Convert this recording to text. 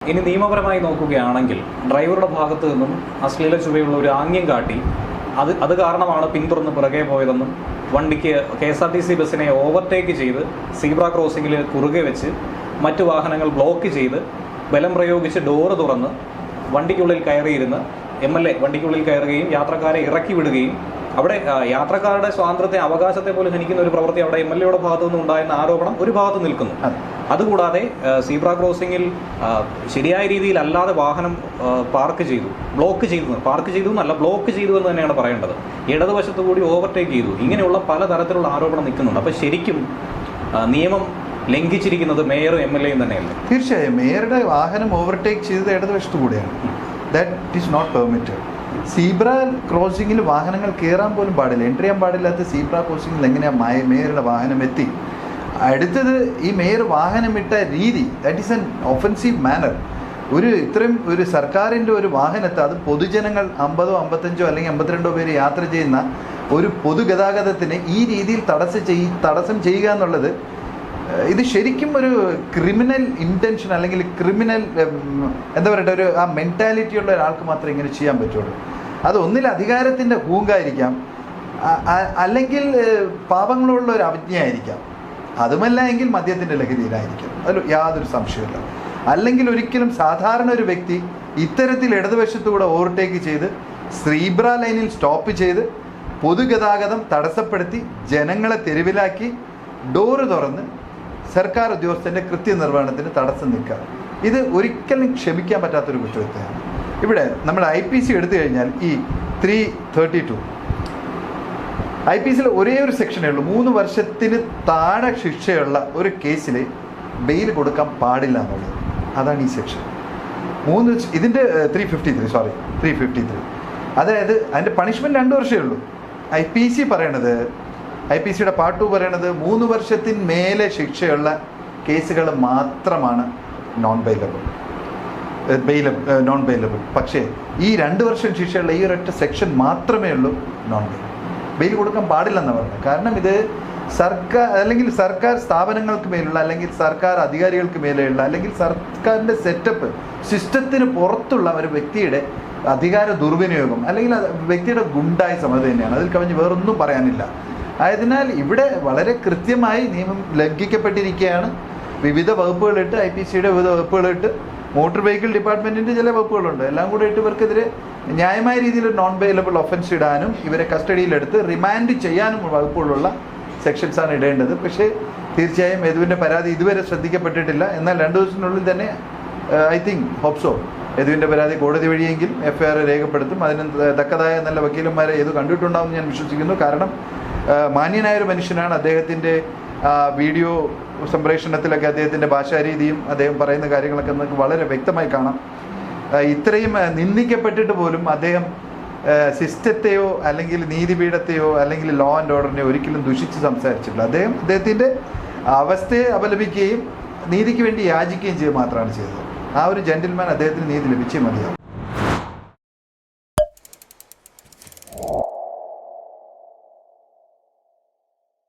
ഇനി നിയമപരമായി നോക്കുകയാണെങ്കിൽ ഡ്രൈവറുടെ ഭാഗത്തു നിന്നും അശ്ലീല ചുവയുള്ള ഒരു ആംഗ്യം കാട്ടി അത് കാരണമാണ് പിന്തുടർന്ന് പിറകെ പോയതെന്നും വണ്ടിക്ക് KSRTC ബസ്സിനെ ഓവർടേക്ക് ചെയ്ത് സീബ്ര ക്രോസിംഗിൽ കുറുകെ വെച്ച് മറ്റു വാഹനങ്ങൾ ബ്ലോക്ക് ചെയ്ത് ബലം പ്രയോഗിച്ച് ഡോറ് തുറന്ന് വണ്ടിക്കുള്ളിൽ കയറിയിരുന്ന് MLA വണ്ടിക്കുള്ളിൽ കയറുകയും യാത്രക്കാരെ ഇറക്കി വിടുകയും അവിടെ യാത്രക്കാരുടെ സ്വാതന്ത്ര്യത്തെ അവകാശത്തെ പോലും ഹനിക്കുന്ന ഒരു പ്രവൃത്തി അവിടെ MLAയുടെ ഭാഗത്തു നിന്നും ഉണ്ടായെന്ന ആരോപണം ഒരു ഭാഗത്ത് നിൽക്കുന്നു. അതുകൂടാതെ സീബ്ര ക്രോസിംഗിൽ ശരിയായ രീതിയിൽ അല്ലാതെ വാഹനം പാർക്ക് ചെയ്തു എന്നല്ല ബ്ലോക്ക് ചെയ്തു എന്ന് തന്നെയാണ് പറയേണ്ടത്. ഇടതുവശത്തു കൂടി ഓവർടേക്ക് ചെയ്തു. ഇങ്ങനെയുള്ള പലതരത്തിലുള്ള ആരോപണം നിൽക്കുന്നുണ്ട്. അപ്പോൾ ശരിക്കും നിയമം ലംഘിച്ചിരിക്കുന്നത് മേയറും MLAയും തന്നെയല്ലേ? തീർച്ചയായും മേയറുടെ വാഹനം ഓവർടേക്ക് ചെയ്തത് ഇടതുവശത്തു കൂടിയാണ്. That is not permitted. Zebra ക്രോസിംഗിൽ വാഹനങ്ങൾ കയറാൻ പോലും പാടില്ല. എൻട്രി ചെയ്യാൻ പാടില്ലാത്ത സീബ്ര ക്രോസിംഗിൽ എങ്ങനെയാണ് മേയറുടെ വാഹനം എത്തി? അടുത്തത് ഈ മേയർ വാഹനം ഇട്ട രീതി, that is an offensive manner. ഇത്രയും ഒരു സർക്കാരിൻ്റെ ഒരു വാഹനത്തെ, അത് പൊതുജനങ്ങൾ 50, 55 അല്ലെങ്കിൽ 52 പേര് യാത്ര ചെയ്യുന്ന ഒരു പൊതുഗതാഗതത്തിന് ഈ രീതിയിൽ തടസ്സം ചെയ്യുക എന്നുള്ളത് ഇത് ശരിക്കും ഒരു ക്രിമിനൽ ഇൻറ്റൻഷൻ അല്ലെങ്കിൽ ക്രിമിനൽ എന്താ പറയട്ടെ, ഒരു ആ മെൻറ്റാലിറ്റിയുള്ള ഒരാൾക്ക് മാത്രമേ ഇങ്ങനെ ചെയ്യാൻ പറ്റുള്ളൂ. അത് ഒന്നിൽ അധികാരത്തിൻ്റെ ഹൂങ്കായിരിക്കാം, അല്ലെങ്കിൽ പാപങ്ങളുള്ള ഒരു അവജ്ഞയായിരിക്കാം, അതുമല്ല എങ്കിൽ മദ്യത്തിൻ്റെ ലഹരിയിലായിരിക്കും. അതിൽ യാതൊരു സംശയമില്ല. അല്ലെങ്കിൽ ഒരിക്കലും സാധാരണ ഒരു വ്യക്തി ഇത്തരത്തിൽ ഇടതുവശത്തുകൂടെ ഓവർടേക്ക് ചെയ്ത് സീബ്ര ലൈനിൽ സ്റ്റോപ്പ് ചെയ്ത് പൊതുഗതാഗതം തടസ്സപ്പെടുത്തി ജനങ്ങളെ തെരുവിലാക്കി ഡോറ് തുറന്ന് സർക്കാർ ഉദ്യോഗസ്ഥൻ്റെ കൃത്യനിർവഹണത്തിന് തടസ്സം നിൽക്കുക, ഇത് ഒരിക്കലും ക്ഷമിക്കാൻ പറ്റാത്തൊരു കുറ്റകൃത്യമാണ്. ഇവിടെ നമ്മൾ IPC എടുത്തു കഴിഞ്ഞാൽ ഈ 332 IPCയിൽ ഒരേ ഒരു സെക്ഷനേ ഉള്ളൂ. 3 വർഷത്തിന് താഴെ ശിക്ഷയുള്ള ഒരു കേസിൽ ബെയിൽ കൊടുക്കാൻ പാടില്ല എന്നുള്ളത്. അതാണ് ഈ സെക്ഷൻ. ഇതിൻ്റെ 353 അതായത് അതിൻ്റെ പണിഷ്മെൻറ്റ് 2 വർഷമേ ഉള്ളൂ. IPCയുടെ പാർട്ട് 2 പറയണത് 3 വർഷത്തിന് മേലെ ശിക്ഷയുള്ള കേസുകൾ മാത്രമാണ് നോൺ ബെയിലബിൾ. പക്ഷേ ഈ 2 വർഷം ശിക്ഷയുള്ള ഈ ഒരൊറ്റ സെക്ഷൻ മാത്രമേ ഉള്ളൂ നോൺ ബെയിൽ കൊടുക്കാൻ പാടില്ലെന്ന് പറയുന്നത്. കാരണം ഇത് സർക്കാർ സ്ഥാപനങ്ങൾക്ക് മേലുള്ള അല്ലെങ്കിൽ സർക്കാർ അധികാരികൾക്ക് മേലെയുള്ള അല്ലെങ്കിൽ സർക്കാരിൻ്റെ സെറ്റപ്പ് സിസ്റ്റത്തിന് പുറത്തുള്ള ഒരു വ്യക്തിയുടെ അധികാര ദുർവിനിയോഗം അല്ലെങ്കിൽ വ്യക്തിയുടെ ഗുണ്ടായിസം അത് തന്നെയാണ്. അതിൽ കവിഞ്ഞ് വേറൊന്നും പറയാനില്ല. ആയതിനാൽ ഇവിടെ വളരെ കൃത്യമായി നിയമം ലംഘിക്കപ്പെട്ടിരിക്കുകയാണ്. വിവിധ വകുപ്പുകളിട്ട്, IPCയുടെ വിവിധ വകുപ്പുകളിട്ട്, മോട്ടോർ വെഹിക്കിൾ ഡിപ്പാർട്ട്മെൻറ്റിൻ്റെ ചില വകുപ്പുകളുണ്ട്, എല്ലാം കൂടെ ഇട്ട് ഇവർക്കെതിരെ ന്യായമായ രീതിയിൽ നോൺ ബെയിലബിൾ ഒഫൻസ് ഇടാനും ഇവരെ കസ്റ്റഡിയിലെടുത്ത് റിമാൻഡ് ചെയ്യാനും വകുപ്പുകളുള്ള സെക്ഷൻസാണ് ഇടേണ്ടത്. പക്ഷേ തീർച്ചയായും യദുവിൻ്റെ പരാതി ഇതുവരെ ശ്രദ്ധിക്കപ്പെട്ടിട്ടില്ല. എന്നാൽ 2 ദിവസത്തിനുള്ളിൽ തന്നെ ഹോപ്സോ യദുവിൻ്റെ പരാതി കോടതി വഴിയെങ്കിൽ FIR രേഖപ്പെടുത്തും. അതിന് തക്കതായ നല്ല വക്കീലന്മാരെ ഇത് കണ്ടിട്ടുണ്ടാവും ഞാൻ വിശ്വസിക്കുന്നു. കാരണം മാന്യനായൊരു മനുഷ്യനാണ്. അദ്ദേഹത്തിൻ്റെ വീഡിയോ സംപ്രേഷണത്തിലൊക്കെ അദ്ദേഹത്തിൻ്റെ ഭാഷാരീതിയും അദ്ദേഹം പറയുന്ന കാര്യങ്ങളൊക്കെ നമുക്ക് വളരെ വ്യക്തമായി കാണാം. ഇത്രയും നിന്ദിക്കപ്പെട്ടിട്ട് പോലും അദ്ദേഹം സിസ്റ്റത്തെയോ അല്ലെങ്കിൽ നീതിപീഠത്തെയോ അല്ലെങ്കിൽ ലോ ആൻഡ് ഓർഡറിനെയോ ഒരിക്കലും ദുഷിച്ച് സംസാരിച്ചിട്ടില്ല. അദ്ദേഹത്തിൻ്റെ അവസ്ഥയെ അപലപിക്കുകയും നീതിക്ക് വേണ്ടി യാചിക്കുകയും ചെയ്യുക മാത്രമാണ് ചെയ്തത്. ആ ഒരു ജെന്റിൽമാൻ അദ്ദേഹത്തിന് നീതി ലഭിച്ചേ മതിയാവും.